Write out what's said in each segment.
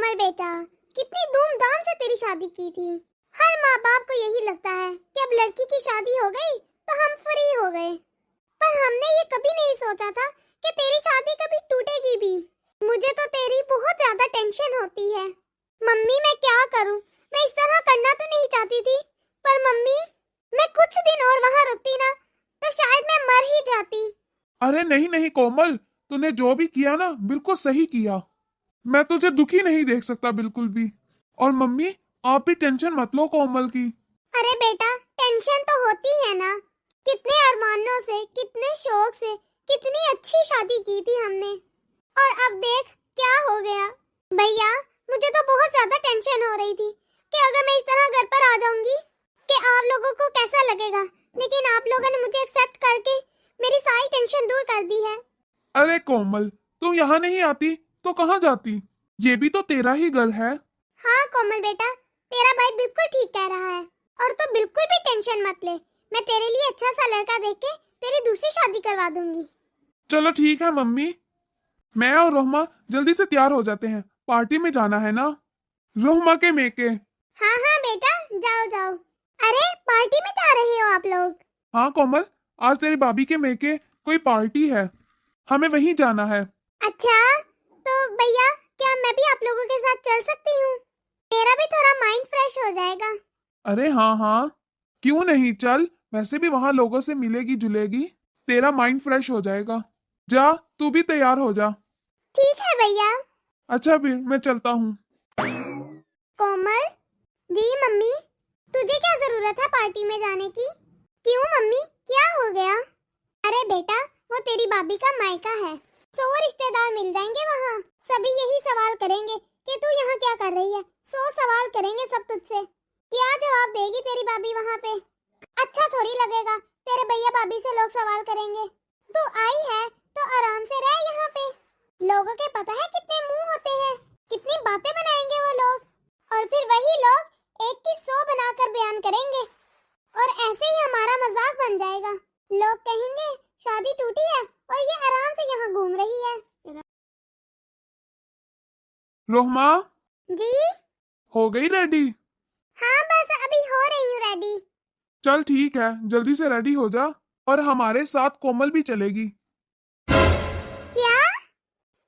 कोमल बेटा, कितनी धूमधाम से तेरी शादी की थी। हर माँ बाप को यही लगता है कि अब लड़की की शादी हो गई तो हम फ्री हो गए, पर हमने ये कभी नहीं सोचा था कि तेरी शादी कभी टूटेगी भी। मुझे तो तेरी बहुत ज्यादा टेंशन होती है। मम्मी मैं क्या करूं? मैं इस तरह करना तो नहीं चाहती थी, पर मम्मी मैं कुछ दिन और वहाँ रुकती ना तो शायद मैं मर ही जाती। अरे नहीं नहीं कोमल, तूने जो भी किया ना बिल्कुल सही किया। मैं तुझे दुखी नहीं देख सकता बिल्कुल भी। और मम्मी, आप भी टेंशन मत लो कोमल की। अरे बेटा, टेंशन तो होती है ना। कितने अरमानों से, कितने शौक से, कितनी अच्छी शादी की थी हमने, और अब देख क्या हो गया। भैया, मुझे तो बहुत ज्यादा टेंशन हो रही थी कि अगर मैं इस तरह घर पर आ जाऊंगी कि आप लोगों को कैसा लगेगा, लेकिन आप लोगों ने मुझे एक्सेप्ट करके मेरी सारी टेंशन दूर कर दी है। अरे कोमल, तू यहाँ नहीं आती तो कहाँ जाती? ये भी तो तेरा ही घर है। हाँ कोमल बेटा, तेरा भाई बिल्कुल ठीक कह रहा है, और तू बिल्कुल भी टेंशन मत ले। मैं तेरे लिए अच्छा सा लड़का देख के तेरी दूसरी शादी करवा दूंगी। चलो ठीक है मम्मी, मैं और रोहमा जल्दी से तैयार हो जाते हैं, पार्टी में जाना है ना। रोहमा के मेके। हाँ हाँ बेटा, जाओ जाओ। अरे पार्टी में जा रहे हो आप लोग? हाँ कोमल, आज तेरी भाभी के मेके कोई पार्टी है, हमें वहीं जाना है। अच्छा, तो भैया क्या मैं भी आप लोगों के साथ चल सकती हूँ? मेरा भी थोड़ा माइंड फ्रेश हो जाएगा। अरे हाँ हाँ, क्यों नहीं, चल। वैसे भी वहां लोगों से मिलेगी जुलेगी, तेरा माइंड फ्रेश हो जाएगा। जा, तू भी तैयार हो जा। ठीक है भैया। अच्छा फिर मैं चलता हूँ। कोमल जी, मम्मी तुझे क्या जरूरत है पार्टी में जाने की? क्यों मम्मी, क्या हो गया? अरे बेटा, वो तेरी भाभी का मायका है, 100 रिश्तेदार मिल जाएंगे वहाँ। सभी यही सवाल करेंगे कि तू यहाँ क्या कर रही है। 100 सवाल करेंगे सब तुझसे। क्या जवाब देगी तेरी भाभी वहाँ पे? अच्छा थोड़ी लगेगा, तेरे भैया भाभी से लोग सवाल करेंगे। तू आई है तो आराम से रह यहाँ पे। लोगों के पता है कितने मुंह होते हैं, कितनी बातें बनाएंगे वो लोग, और फिर वही लोग एक की 100 बनाकर बयान करेंगे, और ऐसे ही हमारा मजाक बन जाएगा। लोग कहेंगे शादी टूटी है और ये आराम से यहाँ घूम रही है। रोहमा, जी हो गई रेडी? हाँ, बस अभी हो रही हूँ रेडी। चल ठीक है, जल्दी से रेडी हो जा। और हमारे साथ कोमल भी चलेगी। क्या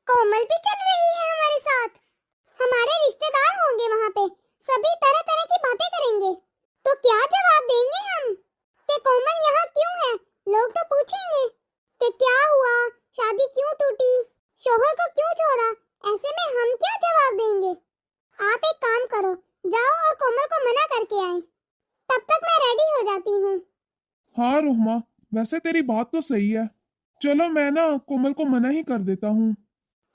कोमल भी चल रही है हमारे साथ? हमारे रिश्तेदार होंगे वहाँ पे, सभी तरह तरह की बातें करेंगे, तो क्या जवाब देंगे हम कि कोमल यहाँ क्यों है? लोग तो पूछेंगे कि क्या हुआ, शादी क्यों टूटी, शोहर को क्यों छोड़ा। ऐसे में हम क्या जवाब देंगे? आप एक काम करो, जाओ और कोमल को मना करके आए, तब तक मैं रेडी हो जाती हूँ। हाँ रोहमा, वैसे तेरी बात तो सही है। चलो मैं ना कोमल को मना ही कर देता हूँ।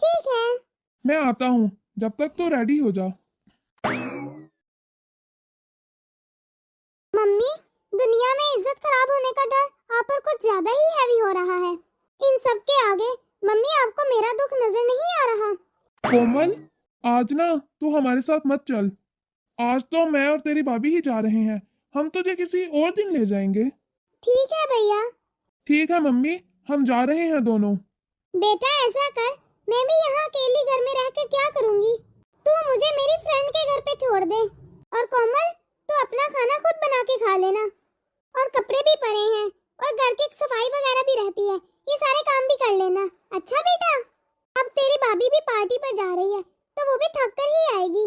ठीक है। मैं आता हूँ, जब तक तो रेडी हो जा। मम्मी, दुनिया में इज्जत खराब होने का डर आप पर कुछ ज्यादा ही हैवी हो रहा है। इन सब के आगे मम्मी आपको मेरा दुख नजर नहीं आ रहा? कोमल, आज ना तू हमारे साथ मत चल। आज तो मैं और तेरी भाभी ही जा रहे हैं, हम तुझे किसी और दिन ले जाएंगे। ठीक है भैया। ठीक है मम्मी, हम जा रहे हैं दोनों। बेटा ऐसा कर, मैं भी यहाँ अकेली घर में रहकर क्या करूँगी? तू मुझे मेरी फ्रेंड के घर पे छोड़ दे, और कोमल तू अपना खाना खुद बना के खा लेना, और कपड़े भी पड़े हैं, और घर की सफाई वगैरह भी रहती है, ये सारे काम भी कर लेना। अच्छा बेटा, अब तेरी भाभी भी पार्टी पर जा रही है तो वो भी थक कर ही आएगी,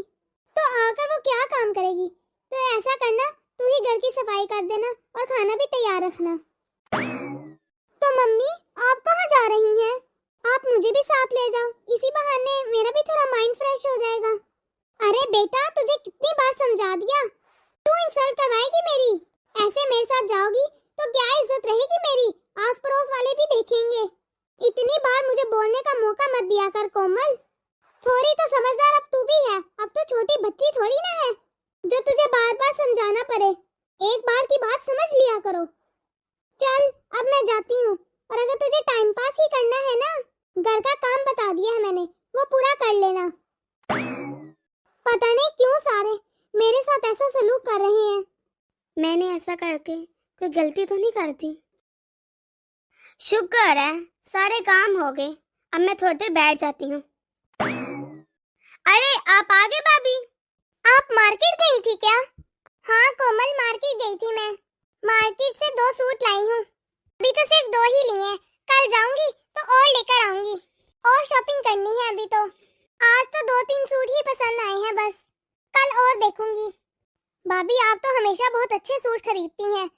तो आकर वो क्या काम करेगी? तो ऐसा करना, तू ही घर की सफाई कर देना और खाना भी तैयार रखना। तो मम्मी आप कहाँ जा रही हैं? आप मुझे भी साथ ले जाओ, इसी बहाने मेरा भी थोड़ा माइंड फ्रेश हो जाएगा। अरे बेटा, तुझे कितनी बार समझा दिया, तू इंसल्ट करवाएगी मेरी? ऐसे मेरे साथ जाओगी तो क्या इज्जत रहेगी मेरी? आस पड़ोस वाले भी देखेंगे। इतनी बार मुझे बोलने का मौका मत दिया कर कोमल। थोड़ी तो समझदार अब तू भी है, अब तो छोटी बच्ची थोड़ी ना है जो तुझे बार बार समझाना पड़े। एक बार की बात समझ लिया करो। चल अब मैं जाती हूँ, और अगर तुझे टाइम पास ही करना है ना, घर का काम बता दिया है मैंने, वो पूरा कर लेना। पता नहीं क्यों सारे मेरे साथ ऐसा सलूक कर रहे हैं। मैंने ऐसा करके कोई गलती तो नहीं करती? शुक्र है सारे काम हो गए, अब मैं थोड़ी देर बैठ जाती हूँ। अरे आप आ आगे भाभी। आप मार्केट गई थी क्या? हाँ कोमल, मार्केट गई थी मैं। मार्केट से 2 सूट लाई हूँ। अभी तो सिर्फ 2 ही लिए हैं, कल जाऊंगी तो और लेकर आऊंगी। और शॉपिंग करनी है अभी तो। आज तो 2-3 सूट ही पसंद आए हैं बस, कल और देखूंगी। भाभी आप तो हमेशा बहुत अच्छे सूट खरीदती हैं।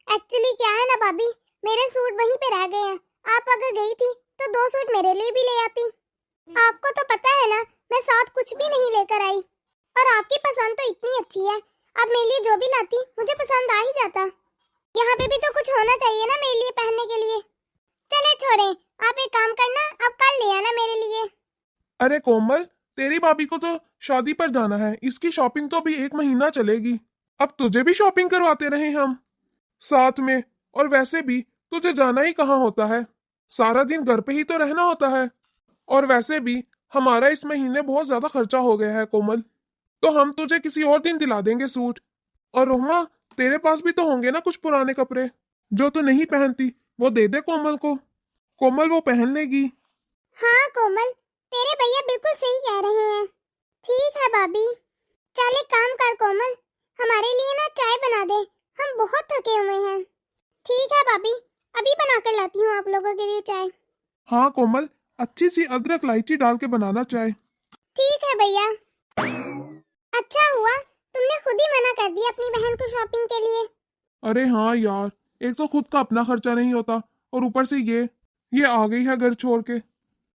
एक्चुअली क्या है ना भाभी, मेरे सूट वहीं पे रह गए हैं। आप अगर गई थी तो 2 सूट मेरे लिए भी ले आती। आपको तो पता है ना, मैं साथ कुछ भी नहीं लेकर आई। और आपकी पसंद तो इतनी अच्छी है, अब मेरे लिए जो भी लाती मुझे पसंद आ ही जाता। यहाँ पे भी तो कुछ होना चाहिए ना मेरे लिए पहनने के लिए। चले छोड़े, आप एक काम करना, अब कल ले आना मेरे लिए। अरे कोमल, तेरी भाभी को तो शादी पर जाना है, इसकी शॉपिंग तो अभी 1 महीना चलेगी। अब तुझे भी शॉपिंग करवाते रहे हम साथ में। और वैसे भी तुझे जाना ही कहाँ होता है, सारा दिन घर पे ही तो रहना होता है। और वैसे भी हमारा इस महीने बहुत ज्यादा खर्चा हो गया है कोमल, तो हम तुझे किसी और दिन दिला देंगे सूट। और रोहमा, तेरे पास भी तो होंगे ना कुछ पुराने कपड़े जो तू नहीं पहनती, वो दे दे कोमल को। कोमल वो पहन लेगी। हाँ कोमल, तेरे भैया बिल्कुल सही कह रहे हैं। ठीक है भाभी। चल एक काम कर कोमल, हमारे लिए ना चाय बना दे, हम बहुत थके हुए हैं। ठीक है भाभी, अभी बना कर लाती हूँ आप लोगों के लिए चाय। हाँ कोमल, अच्छी सी अदरक इलायची डाल के बनाना चाय। ठीक है भैया। अच्छा हुआ तुमने खुद ही मना कर दिया अपनी बहन को शॉपिंग के लिए। अरे हाँ यार, एक तो खुद का अपना खर्चा नहीं होता, और ऊपर से ये आ गई है घर छोड़ के।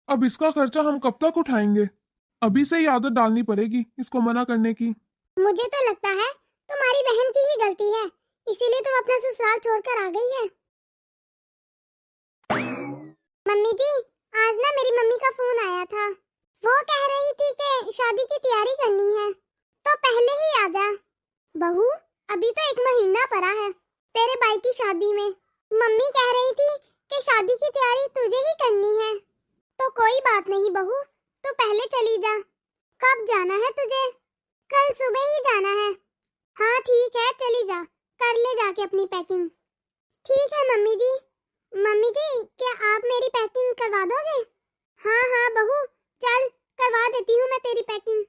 अब इसका खर्चा हम कब तक उठाएंगे? अभी से ही आदत डालनी पड़ेगी इसको मना करने की। मुझे तो लगता है तुम्हारी बहन की ही गलती है, इसीलिए तुम अपना ससुराल छोड़कर आ गई है। मम्मी जी, आज ना मेरी मम्मी का फोन आया था। वो कह रही थी कि शादी की तैयारी करनी है, तो पहले ही आ जा। बहू, अभी तो 1 महीना पड़ा है तेरे भाई की शादी में। मम्मी कह रही थी कि शादी की तैयारी तुझे ही करनी है। तो कोई बात नहीं बहू, तू पहले चली जा। कब जाना है तुझे? कल सुबह ही जाना है। हाँ ठीक है, चली जा, कर ले जाके अपनी पैकिंग। ठीक है मम्मी जी। मम्मी जी, क्या आप मेरी पैकिंग करवा दोगे? हाँ हाँ बहू, चल करवा देती हूँ मैं तेरी पैकिंग।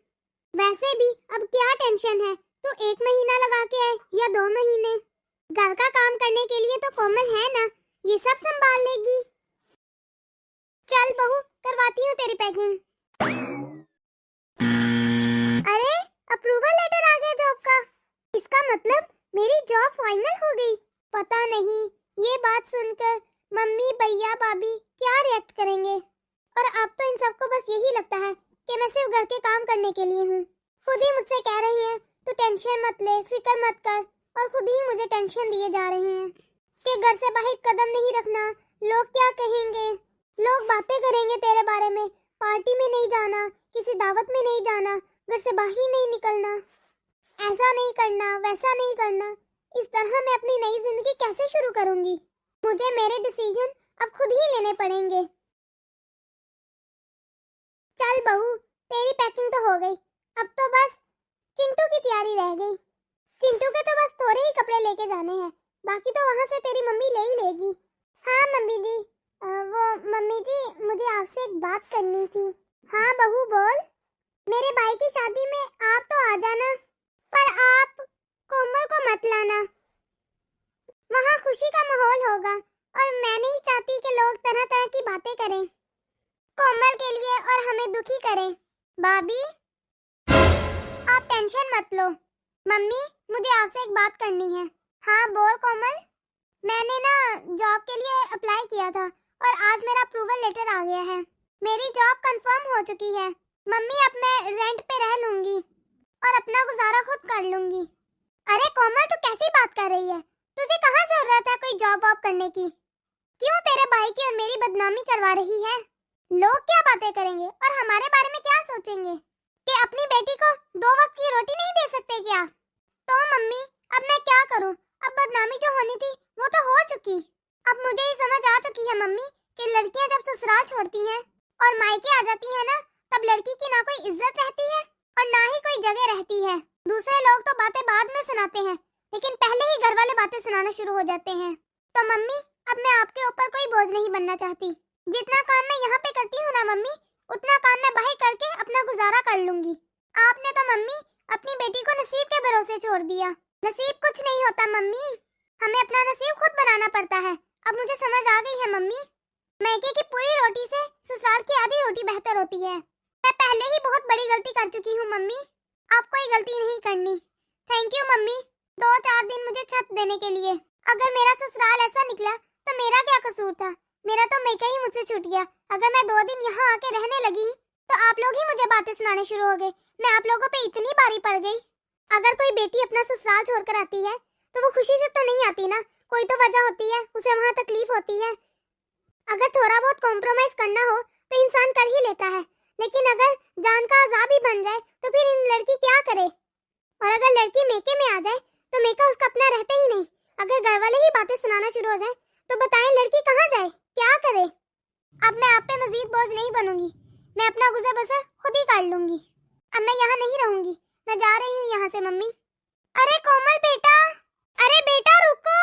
वैसे भी अब क्या टेंशन है, तू 1 महीना लगा के आए या 2 महीने, घर का काम करने के लिए तो कोमल है ना, ये सब संभाल लेगी। चल बहू, करवाती हूँ तेरी पैकिंग। अरे, अप्रूवल लेटर आ गया जॉब का। इसका मतलब मेरी जॉब फाइनल हो गई। पता नहीं ये बात सुनकर मम्मी, भैया, भाभी क्या रिएक्ट करेंगे। और अब तो इन सबको बस यही लगता है कि मैं सिर्फ घर के काम करने के लिए हूँ। खुद ही मुझसे कह रही हैं तू टेंशन मत ले, फिक्र मत कर, और खुद ही मुझे टेंशन दिए जा रहे हैं कि घर से बाहर कदम नहीं रखना, लोग क्या कहेंगे, लोग बातें करेंगे तेरे बारे में, पार्टी में नहीं जाना, किसी दावत में नहीं जाना, घर से बाहर ही नहीं निकलना, ऐसा नहीं करना, वैसा नहीं करना। इस तरह मैं अपनी नई जिंदगी कैसे शुरू करूंगी? मुझे मेरे डिसीजन अब खुद ही लेने पड़ेंगे। चल बहू, तेरी पैकिंग तो हो गई, अब तो बस चिंटू की तैयारी रह गई। चिंटू के तो बस थोड़े ही कपड़े लेके जाने हैं, बाकी तो वहाँ से तेरी मम्मी ले ही लेगी। हाँ मम्मी जी, वो मम्मी जी, मुझे आपसे एक बात करनी थी। हाँ बहू बोल। मेरे भाई की शादी में आप तो आ जाना, पर आप कोमल को मत लाना। वहाँ खुशी का माहौल होगा और मैं नहीं चाहती कि लोग तरह तरह की बातें करें कोमल के लिए और हमें दुखी करें। भाभी, आप टेंशन मत लो। मम्मी, मुझे आपसे एक बात करनी है। हाँ बोल कोमल। मैंने ना जॉब के लिए अप्लाई किया था और आज मेरा अप्रूवल लेटर आ गया है। मेरी जॉब कंफर्म हो चुकी है। मम्मी, अब मैं रेंट पे रह लूंगी और अपना गुजारा खुद कर लूंगी। अरे कोमल, तू कैसी बात कर रही है? तुझे कहाँ जरूरत है कोई जॉब वॉब करने की? क्यों तेरे भाई की और मेरी बदनामी करवा रही है? लोग क्या बातें करेंगे और हमारे बारे में क्या सोचेंगे कि अपनी बेटी को 2 वक्त की रोटी नहीं दे सकते क्या? तो मम्मी, अब मैं क्या करूं? अब बदनामी जो होनी थी वो तो हो चुकी। अब मुझे ये समझ आ चुकी है मम्मी कि लड़कियां जब ससुराल छोड़ती हैं और मायके आ जाती हैं ना, तब लड़की की ना कोई इज्जत रहती है और ना ही कोई जगह रहती है। दूसरे लोग तो बातें बाद में सुनाते हैं, लेकिन पहले ही घर वाले बातें सुनाना शुरू हो जाते हैं। तो मम्मी, अब मैं आपके ऊपर कोई बोझ नहीं बनना चाहती। जितना काम मैं यहाँ पे करती हूँ ना मम्मी, उतना काम मैं बाहर करके अपना गुजारा कर लूंगी। आपने तो मम्मी अपनी बेटी को नसीब के भरोसे छोड़ दिया। नसीब कुछ नहीं होता मम्मी, हमें अपना नसीब खुद बनाना पड़ता है। अब मुझे समझ आ गई है मम्मी, मैके की पूरी रोटी से ससुराल की आधी रोटी बेहतर होती है। मैं पहले ही बहुत बड़ी गलती कर चुकी हूँ मम्मी, अब कोई गलती नहीं करनी। थैंक यू मम्मी 2-4 दिन मुझे छत देने के लिए। अगर मेरा ससुराल ऐसा निकला तो मेरा क्या कसूर था? मेरा तो मैका ही मुझसे छूट गया। अगर मैं 2 दिन यहाँ आके रहने लगी तो आप लोग ही मुझे बातें सुनाने शुरू हो गए। मैं आप लोगों पे इतनी भारी पड़ गई। अगर कोई बेटी अपना ससुराल छोड़कर आती है तो वो खुशी से तो नहीं आती ना, कोई तो वजह होती है, उसे वहाँ तकलीफ होती है। अगर थोड़ा बहुत कॉम्प्रोमाइज करना हो तो इंसान कर ही लेता है, लेकिन अगर जान का अजाब ही बन जाए तो फिर लड़की क्या करे? और अगर लड़की मेके में आ जाए तो मेका उसका अपना रहता ही नहीं। अगर घर वाले ही बातें सुनाना शुरू हो जाए तो बताएं लड़की कहाँ जाए, क्या करे? अब मैं आप पे मजीद बोझ नहीं बनूंगी, मैं अपना गुजर बसर खुद ही कर लूंगी। अब मैं यहाँ नहीं रहूंगी, मैं जा रही हूँ यहाँ से मम्मी। अरे कोमल बेटा, अरे बेटा रुको।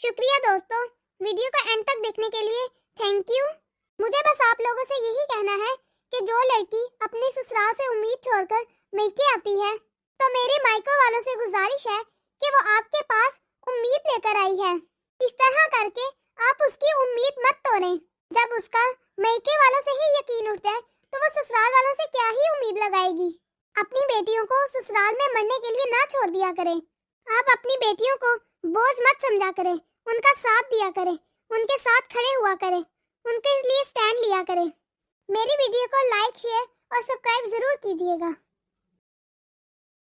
शुक्रिया दोस्तों, वीडियो का एंड तक देखने के लिए थैंक यू। मुझे बस आप लोगों से यही कहना है कि जो लड़की अपने ससुराल से उम्मीद छोड़कर मैके आती है तो मेरे मायके वालों से गुजारिश है कि वो आपके पास उम्मीद लेकर आई है। इस तरह करके आप उसकी उम्मीद मत तोड़ें। जब उसका मैके वालों से ही यकीन उठ जाए तो वो ससुराल वालों से क्या ही उम्मीद लगाएगी। अपनी बेटियों को ससुराल में मरने के लिए ना छोड़ दिया करें। आप अपनी बेटियों को बोझ मत समझा करें, उनका साथ दिया करें, उनके साथ खड़े हुआ करें, उनके लिए स्टैंड लिया करें। मेरी वीडियो को लाइक, शेयर और सब्सक्राइब जरूर कीजिएगा।